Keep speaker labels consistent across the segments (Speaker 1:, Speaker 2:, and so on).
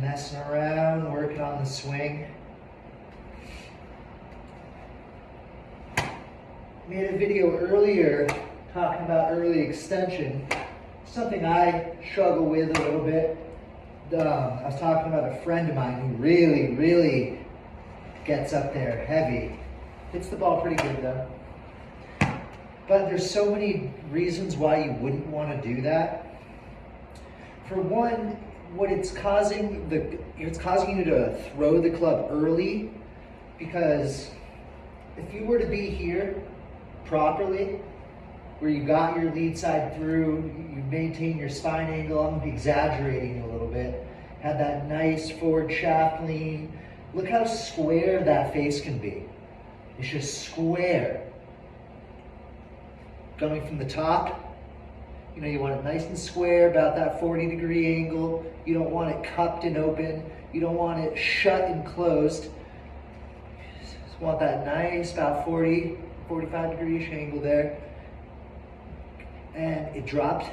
Speaker 1: Messing around, working on the swing. Made a video earlier talking about early extension, something I struggle with a little bit. I was talking about a friend of mine who really gets up there heavy. Hits the ball pretty good though. But there's so many reasons why you wouldn't want to do that. For one, what it's causing you to throw the club early, because if you were to be here properly, where you got your lead side through, you maintain your spine angle, I'm exaggerating a little bit, had that nice forward shaft lean. Look how square that face can be. It's just square. Going from the top, you want it nice and square, about that 40-degree angle. You don't want it cupped and open. You don't want it shut and closed. You just want that nice, about 40, 45-degree angle there. And it drops.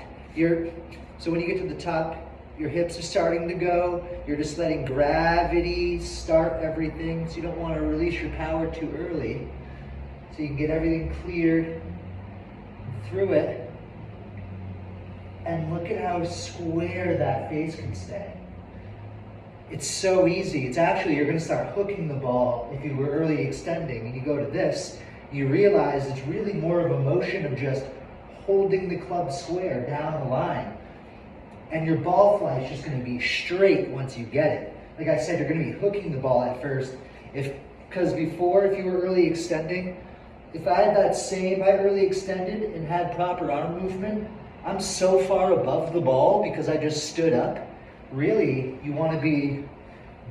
Speaker 1: So when you get to the top, your hips are starting to go. You're just letting gravity start everything. So you don't want to release your power too early. So you can get everything cleared through it. And look at how square that face can stay. It's so easy. It's actually, you're going to start hooking the ball if you were early extending and you go to this, you realize it's really more of a motion of just holding the club square down the line. And your ball flight is just going to be straight once you get it. Like I said, you're going to be hooking the ball at first. Because before, if you were early extending, if I had I early extended and had proper arm movement, I'm so far above the ball because I just stood up. Really, you want to be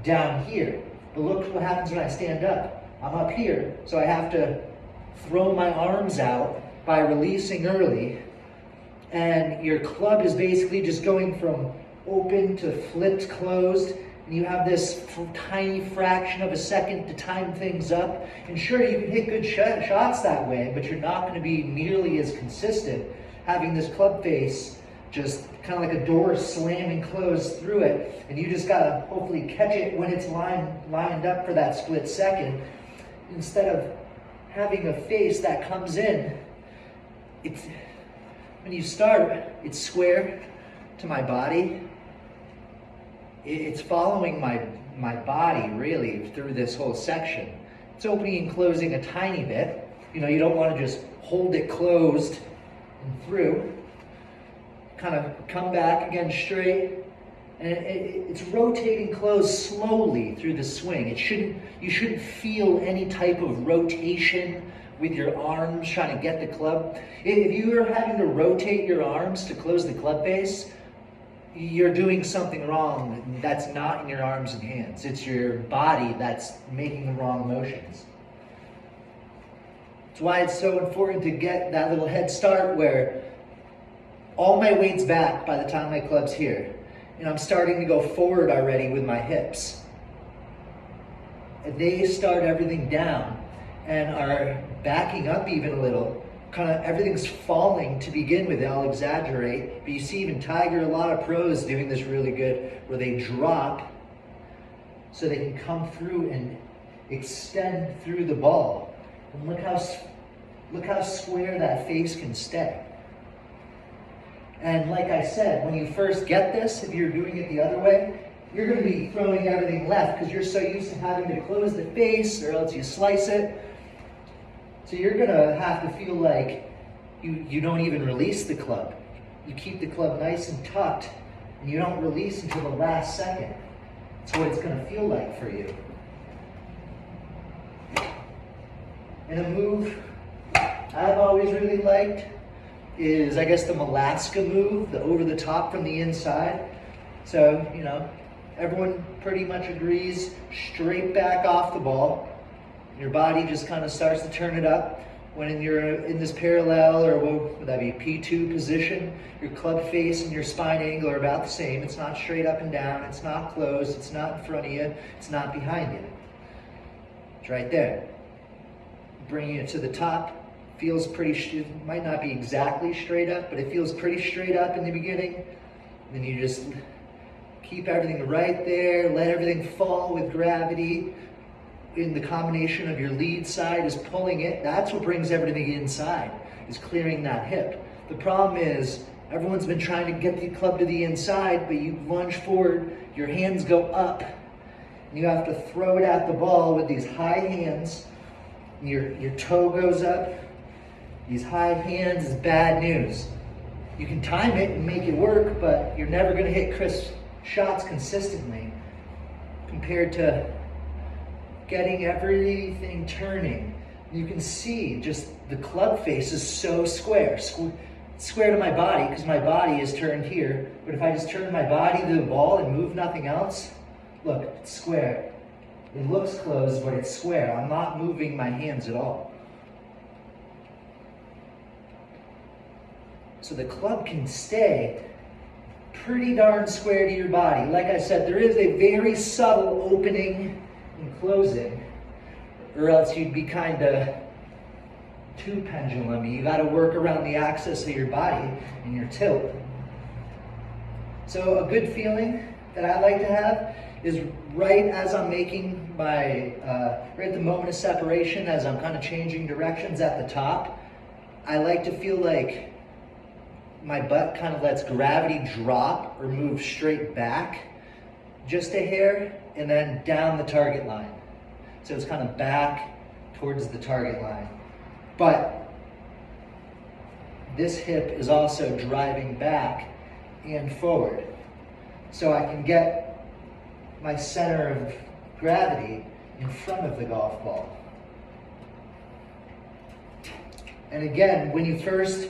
Speaker 1: down here. But look what happens when I stand up. I'm up here, so I have to throw my arms out by releasing early. And your club is basically just going from open to flipped closed. And you have this tiny fraction of a second to time things up. And sure, you can hit good shots that way, but you're not going to be nearly as consistent having this club face just kind of like a door slamming closed through it, and you just gotta hopefully catch it when it's lined up for that split second, instead of having a face that comes in. When you start, it's square to my body. It's following my body really through this whole section. It's opening and closing a tiny bit. You don't want to just hold it closed and through, kind of come back again straight, and it's rotating closed slowly through the swing. You shouldn't feel any type of rotation with your arms trying to get the club. If you are having to rotate your arms to close the club face, you're doing something wrong. That's not in your arms and hands. It's your body that's making the wrong motions. That's why it's so important to get that little head start where all my weight's back by the time my club's here. And I'm starting to go forward already with my hips. And they start everything down and are backing up even a little. Kind of everything's falling to begin with. I'll exaggerate. But you see even Tiger, a lot of pros doing this really good, where they drop so they can come through and extend through the ball. And look how square that face can stay. And like I said, when you first get this, if you're doing it the other way, you're going to be throwing everything left because you're so used to having to close the face or else you slice it. So you're going to have to feel like you don't even release the club. You keep the club nice and tucked and you don't release until the last second. That's what it's going to feel like for you. And a move I've always really liked is, I guess, the Alaska move, the over the top from the inside. So, everyone pretty much agrees, straight back off the ball. Your body just kind of starts to turn it up. When you're in this parallel, or what would that be, P2 position, your club face and your spine angle are about the same. It's not straight up and down, it's not closed, it's not in front of you, it's not behind you. It's right there. Bringing it to the top, feels pretty, might not be exactly straight up, but it feels pretty straight up in the beginning. And then you just Keep everything right there. Let everything fall with gravity. In the combination of your lead side is pulling it. That's what brings everything inside, is clearing that hip. The problem is everyone's been trying to get the club to the inside, but you lunge forward, your hands go up, and you have to throw it at the ball with these high hands. And your toe goes up. These high hands is bad news. You can time it and make it work, but you're never going to hit crisp shots consistently compared to getting everything turning. You can see just the club face is so square. Square to my body because my body is turned here. But if I just turn my body to the ball and move nothing else, look, it's square. It looks closed, but it's square. I'm not moving my hands at all. So the club can stay pretty darn square to your body. Like I said, there is a very subtle opening and closing, or else you'd be kind of too pendulum-y. You got to work around the axis of your body and your tilt. So a good feeling that I like to have is right as I'm making my, right at the moment of separation, as I'm kind of changing directions at the top, I like to feel like my butt kind of lets gravity drop or move straight back just a hair and then down the target line. So it's kind of back towards the target line. But this hip is also driving back and forward. So I can get my center of gravity in front of the golf ball. And again, when you first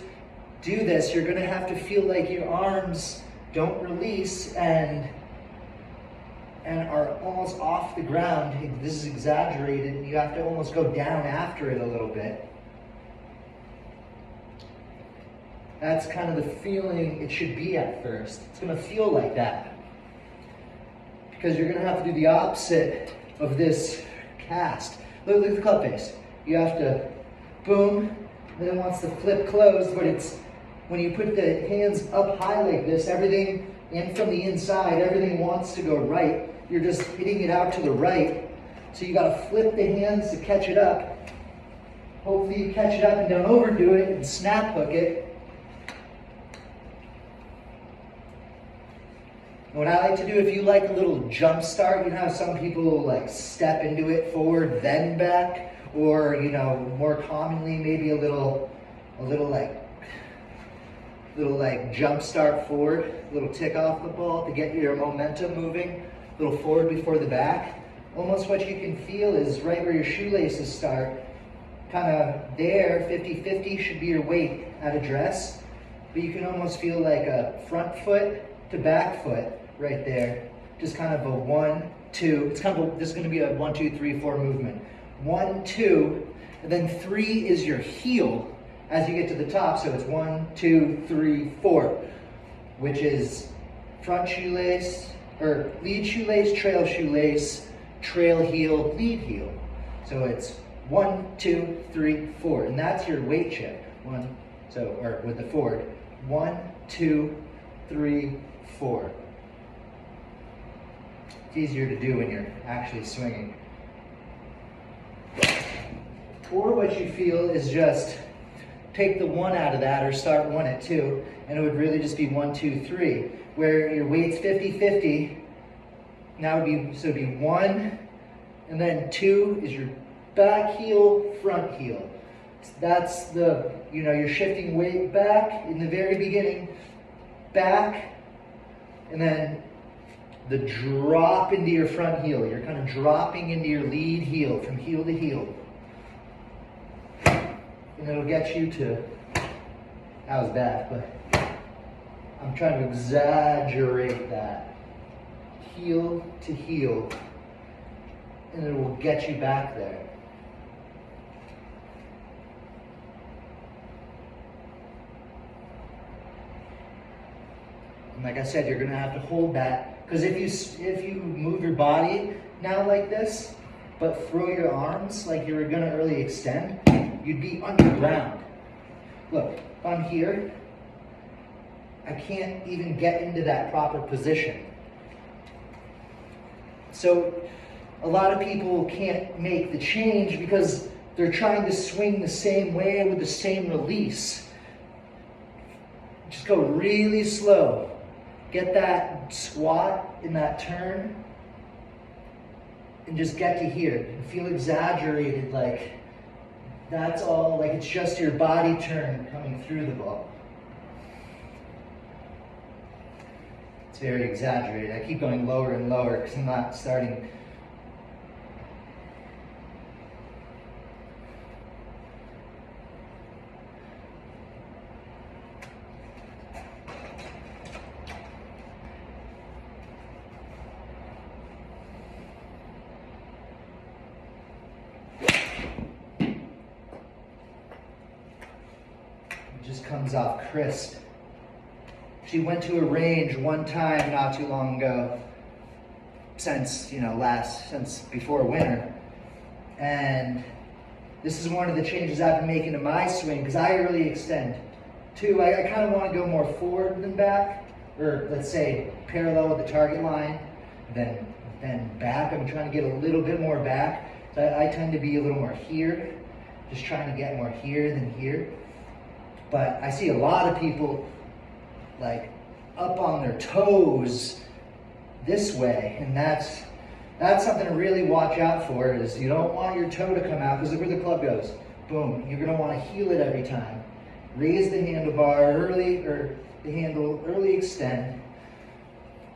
Speaker 1: do this, you're going to have to feel like your arms don't release and are almost off the ground. This is exaggerated, and you have to almost go down after it a little bit. That's kind of the feeling it should be at first. It's going to feel like that. Because you're going to have to do the opposite of this cast. Look at the club face. You have to boom, and then it wants to flip closed, but it's when you put the hands up high like this, everything, and from the inside, everything wants to go right. You're just hitting it out to the right. So you got to flip the hands to catch it up. Hopefully you catch it up and don't overdo it and snap hook it. And what I like to do, if you like a little jump start, you know how some people like step into it forward, then back, or you know, more commonly maybe a little like jump start forward, a little tick off the ball to get your momentum moving, a little forward before the back. Almost what you can feel is right where your shoelaces start, kind of there, 50-50 should be your weight at address, but you can almost feel like a front foot to back foot right there. Just kind of a 1, 2, it's kind of this is going to be a 1, 2, 3, 4 movement. 1, 2, and then 3 is your heel as you get to the top, so it's 1, 2, 3, 4, which is front shoelace, or lead shoelace, trail heel, lead heel. So it's 1, 2, 3, 4, and that's your weight shift. Or with the forward, 1, 2, 3, 4. It's easier to do when you're actually swinging. Or what you feel is just take the 1 out of that, or start 1 at 2, and it would really just be 1, 2, 3, where your weight's 50-50. Now it'd be 1, and then 2 is your back heel, front heel. That's the, you're shifting weight back in the very beginning, back, and then the drop into your front heel. You're kind of dropping into your lead heel from heel to heel. And it'll get you to, that was bad, but I'm trying to exaggerate that. Heel to heel, and it will get you back there. And like I said, you're gonna have to hold that, because if you move your body now like this, but throw your arms like you were gonna early extend, you'd be underground. Look, if I'm here, I can't even get into that proper position. So a lot of people can't make the change because they're trying to swing the same way with the same release. Just go really slow. Get that squat in that turn and just get to here. And feel exaggerated, like that's all, like it's just your body turn coming through the ball. It's very exaggerated. I keep going lower and lower because I'm not starting. Just comes off crisp. She went to a range one time not too long ago, since before winter, and this is one of the changes I've been making to my swing because I early extend. Two, I kind of want to go more forward than back, or let's say parallel with the target line, then back. I'm trying to get a little bit more back. So I tend to be a little more here, just trying to get more here than here. But I see a lot of people like up on their toes this way, and that's something to really watch out for. Is you don't want your toe to come out because look where the club goes. Boom. You're going to want to heel it every time. Raise the handlebar early, or the handle early extend.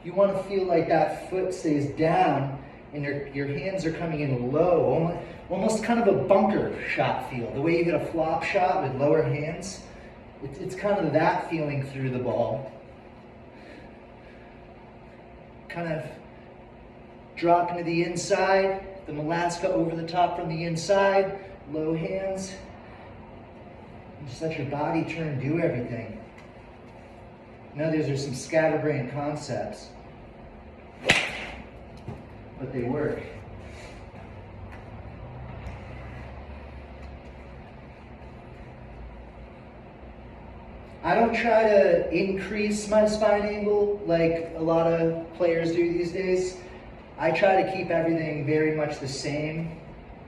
Speaker 1: You want to feel like that foot stays down and your hands are coming in low, almost kind of a bunker shot feel. The way you hit a flop shot with lower hands. It's kind of that feeling through the ball. Kind of drop into the inside, the Alaska over the top from the inside, low hands. And just let your body turn, do everything. Now these are some scatterbrain concepts, but they work. I don't try to increase my spine angle like a lot of players do these days. I try to keep everything very much the same.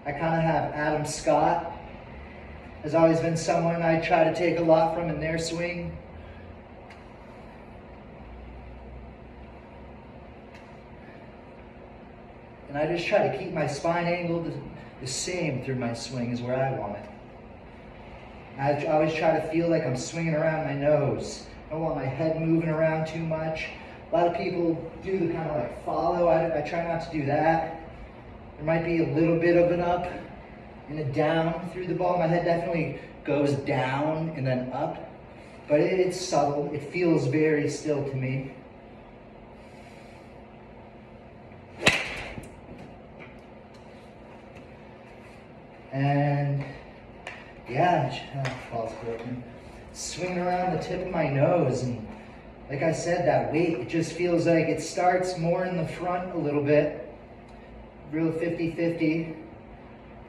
Speaker 1: I kind of have Adam Scott has always been someone I try to take a lot from in their swing. And I just try to keep my spine angle the same through my swing is where I want it. I always try to feel like I'm swinging around my nose. I don't want my head moving around too much. A lot of people do the kind of like follow. I try not to do that. There might be a little bit of an up and a down through the ball. My head definitely goes down and then up, but it's subtle. It feels very still to me. And yeah, ball's broken. Swinging around the tip of my nose, and like I said, that weight, it just feels like it starts more in the front a little bit, real 50-50.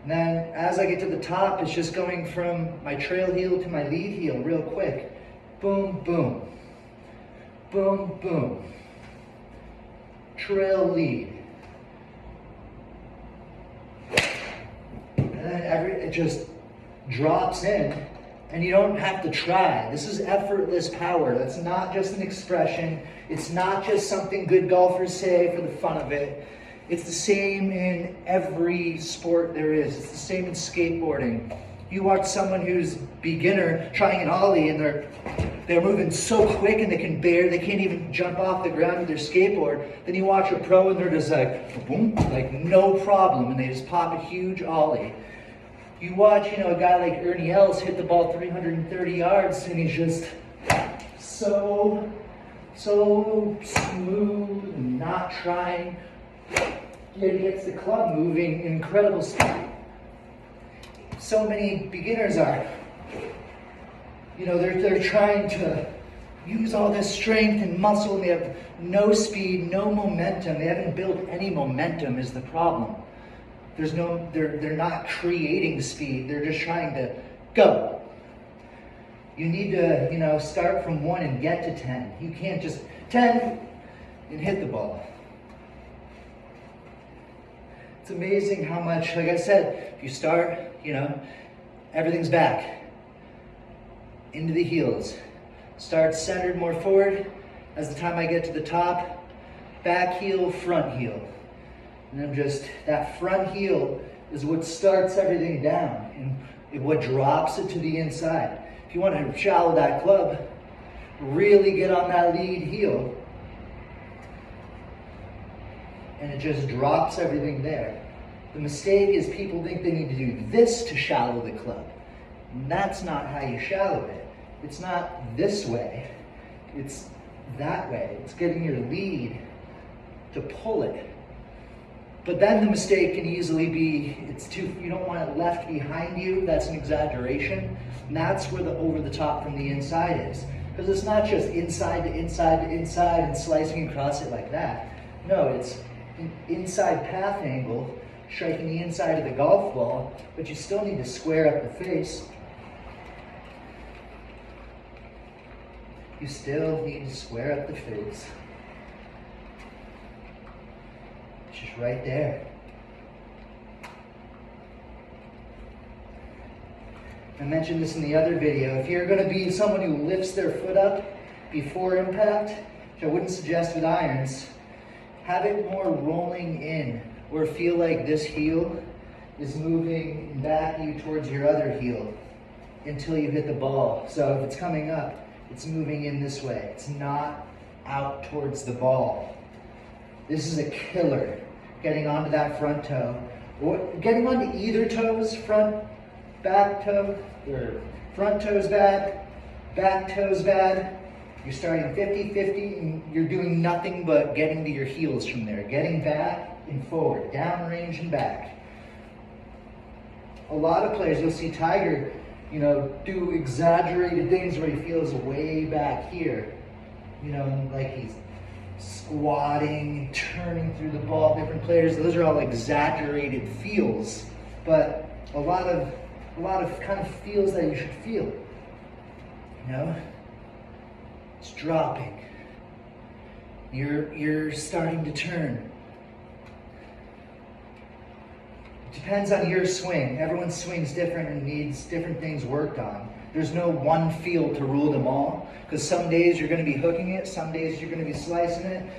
Speaker 1: And then as I get to the top, it's just going from my trail heel to my lead heel real quick. Boom, boom. Boom, boom. Trail lead. And then it just drops in, and you don't have to try. This is effortless power. That's not just an expression. It's not just something good golfers say for the fun of it. It's the same in every sport there is. It's the same in skateboarding. You watch someone who's beginner trying an ollie, and they're moving so quick and they can't even jump off the ground with their skateboard. Then you watch a pro and they're just like boom, like no problem, and they just pop a huge ollie. You watch, a guy like Ernie Els hit the ball 330 yards, and he's just so smooth and not trying. Yet he gets the club moving in incredible speed. So many beginners are, they're trying to use all this strength and muscle, and they have no speed, no momentum. They haven't built any momentum is the problem. They're not creating speed. They're just trying to go. You need to, start from 1 and get to 10. You can't just 10 and hit the ball. It's amazing how much, like I said, if you start, everything's back into the heels. Start centered more forward. As the time I get to the top, back heel, front heel. And then that front heel is what starts everything down and what drops it to the inside. If you want to shallow that club, really get on that lead heel. And it just drops everything there. The mistake is people think they need to do this to shallow the club. And that's not how you shallow it. It's not this way. It's that way. It's getting your lead to pull it. But then the mistake can easily be, you don't want it left behind you. That's an exaggeration. And that's where the over the top from the inside is. Because it's not just inside to inside to inside and slicing across it like that. No, it's an inside path angle, striking the inside of the golf ball, but you still need to square up the face. You still need to square up the face. It's just right there. I mentioned this in the other video. If you're going to be someone who lifts their foot up before impact, which I wouldn't suggest with irons, have it more rolling in, or feel like this heel is moving back you towards your other heel until you hit the ball. So if it's coming up, it's moving in this way. It's not out towards the ball. This is a killer. Getting onto that front toe, or getting onto either toes, back toe, or front toes bad, back toes bad. You're starting 50-50 and you're doing nothing but getting to your heels from there. Getting back and forward, down range and back. A lot of players, you'll see Tiger, do exaggerated things where he feels way back here. Like he's squatting, turning through the ball. Different players, those are all exaggerated feels, but a lot of kind of feels that you should feel. It's dropping. You're starting to turn. It depends on your swing. Everyone's swing's different and needs different things worked on. There's no one feel to rule them all, because some days you're going to be hooking it, some days you're going to be slicing it,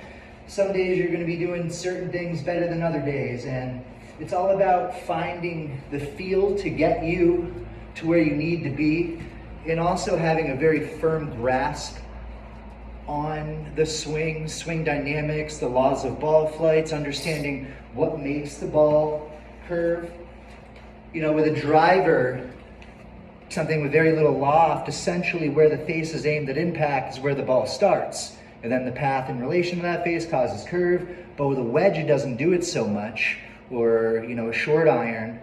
Speaker 1: some days you're going to be doing certain things better than other days, and it's all about finding the feel to get you to where you need to be, and also having a very firm grasp on the swing dynamics, the laws of ball flights, understanding what makes the ball curve. With a driver, something with very little loft, essentially where the face is aimed at impact is where the ball starts. And then the path in relation to that face causes curve. But with a wedge, it doesn't do it so much, or a short iron.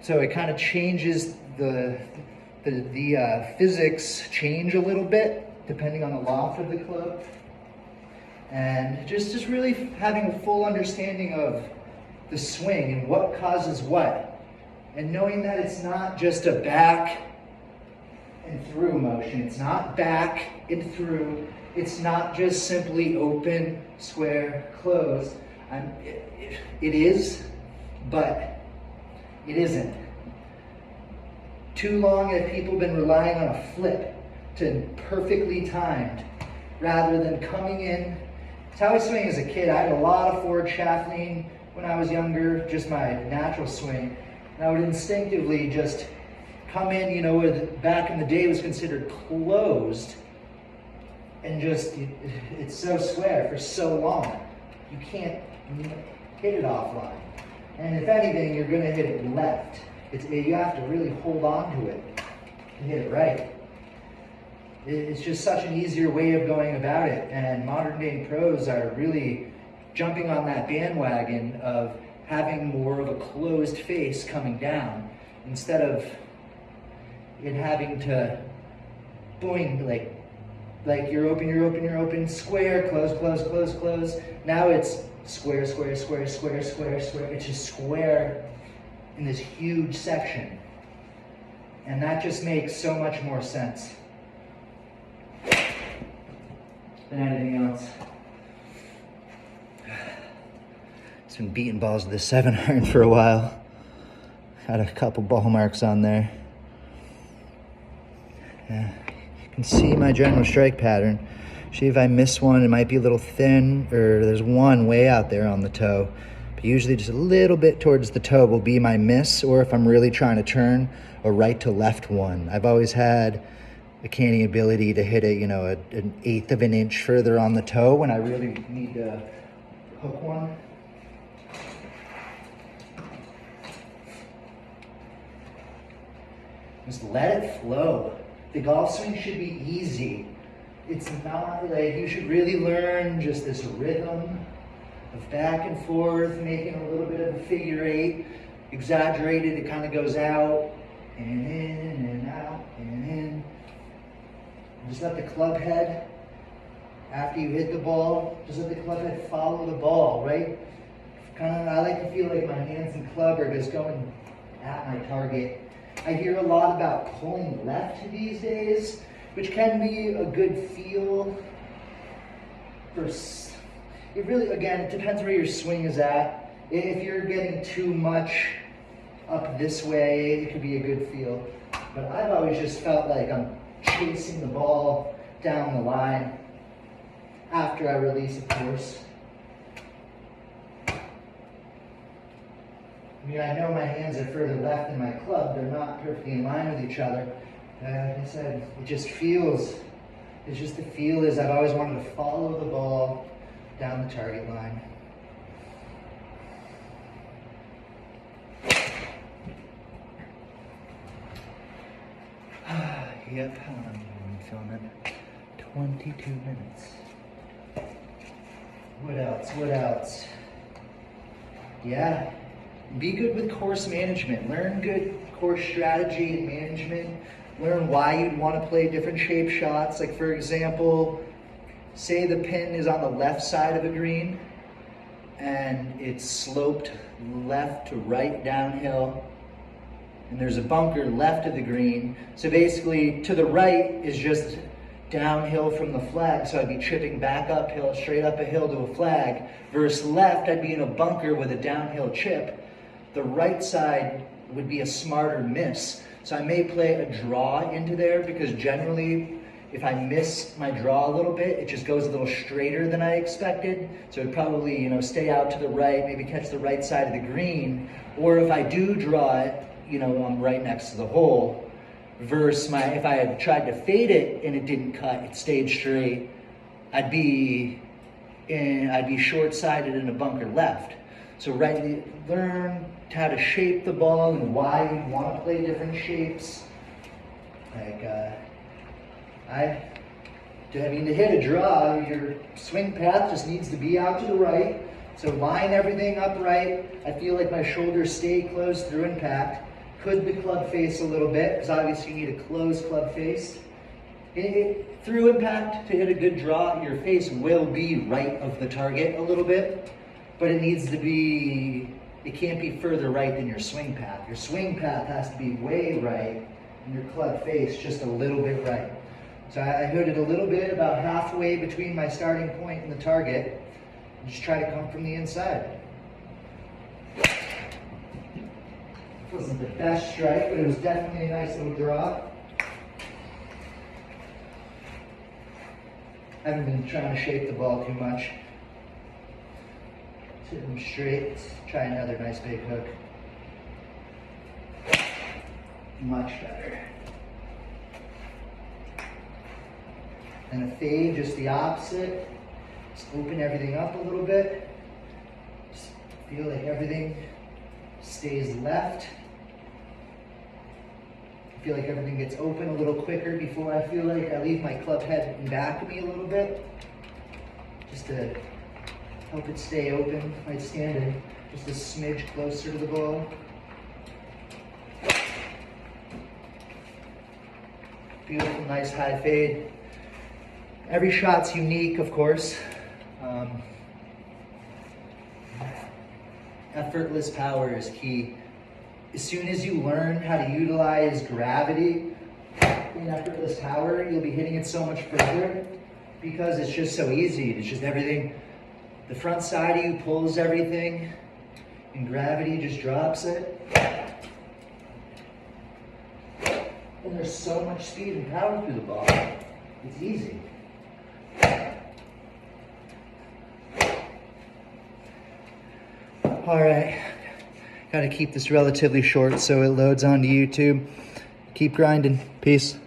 Speaker 1: So it kind of changes the physics change a little bit depending on the loft of the club. And just really having a full understanding of the swing and what causes what. And knowing that it's not just a back and through motion. It's not back and through. It's not just simply open, square, close. It is, but it isn't. Too long have people been relying on a flip to perfectly timed rather than coming in. It's how I swing as a kid. I had a lot of forward shaft lean when I was younger, just my natural swing. And I would instinctively just come in, back in the day it was considered closed, and it's so square for so long. You can't hit it offline. And if anything, you're going to hit it left. You have to really hold on to it and hit it right. It's just such an easier way of going about it, and modern day pros are really jumping on that bandwagon of having more of a closed face coming down instead of it having to boing, like you're open, square, close. Now it's square. It's just square in this huge section. And that just makes so much more sense than anything else. Just been beating balls with the 7-iron for a while. Had a couple ball marks on there. Yeah, you can see my general strike pattern. See if I miss one, it might be a little thin, or there's one way out there on the toe. But usually just a little bit towards the toe will be my miss, or if I'm really trying to turn, a right to left one. I've always had a canny ability to hit it, an 1/8 of an inch further on the toe when I really need to hook one. Just let it flow. The golf swing should be easy. It's not like you should really learn just this rhythm of back and forth, making a little bit of a figure 8. Exaggerated, it kind of goes out and in and out and in. Just let the club head, after you hit the ball, just let the club head follow the ball, right? I like to feel like my hands and club are just going at my target. I hear a lot about pulling left these days, which can be a good feel. It really, again, it depends where your swing is at. If you're getting too much up this way, it could be a good feel. But I've always just felt like I'm chasing the ball down the line after I release, of course. I know my hands are further left than my club. They're not perfectly in line with each other. Like I said, it just feels, it's just the feel is I've always wanted to follow the ball down the target line. Yep, how long have we been filming? 22 minutes. What else? Yeah. Be good with course management. Learn good course strategy and management. Learn why you'd want to play different shape shots. Like for example, say the pin is on the left side of a green and it's sloped left to right downhill, and there's a bunker left of the green. So basically to the right is just downhill from the flag, so I'd be chipping back uphill, straight up a hill to a flag, versus left, I'd be in a bunker with a downhill chip. The right side would be a smarter miss. So I may play a draw into there, because generally if I miss my draw a little bit, it just goes a little straighter than I expected. So it'd probably, stay out to the right, maybe catch the right side of the green. Or if I do draw it, I'm right next to the hole. Versus if I had tried to fade it and it didn't cut, it stayed straight, I'd be short-sided in a bunker left. So learn how to shape the ball and why you want to play different shapes. To hit a draw, your swing path just needs to be out to the right. So line everything upright. I feel like my shoulders stay closed through impact. Hood the club face a little bit, because obviously you need a closed club face. Through impact, to hit a good draw, your face will be right of the target a little bit, but it needs to be, it can't be further right than your swing path. Your swing path has to be way right, and your club face just a little bit right. So I hooded a little bit, about halfway between my starting point and the target, and just try to come from the inside. Wasn't the best strike, but it was definitely a nice little draw. I haven't been trying to shape the ball too much. Hit them straight. Try another nice big hook. Much better. And a fade, just the opposite. Just open everything up a little bit. Just feel like everything stays left. I feel like everything gets open a little quicker before I feel like I leave my club head in back of me a little bit. Just to help it stay open. Might stand it just a smidge closer to the ball. Beautiful, nice high fade. Every shot's unique, of course. Effortless power is key. As soon as you learn how to utilize gravity in effortless power, you'll be hitting it so much further, because it's just so easy. It's just everything. The front side of you pulls everything. and gravity just drops it. And there's so much speed and power through the ball. It's easy. All right, got to keep this relatively short so it loads onto YouTube. Keep grinding. Peace.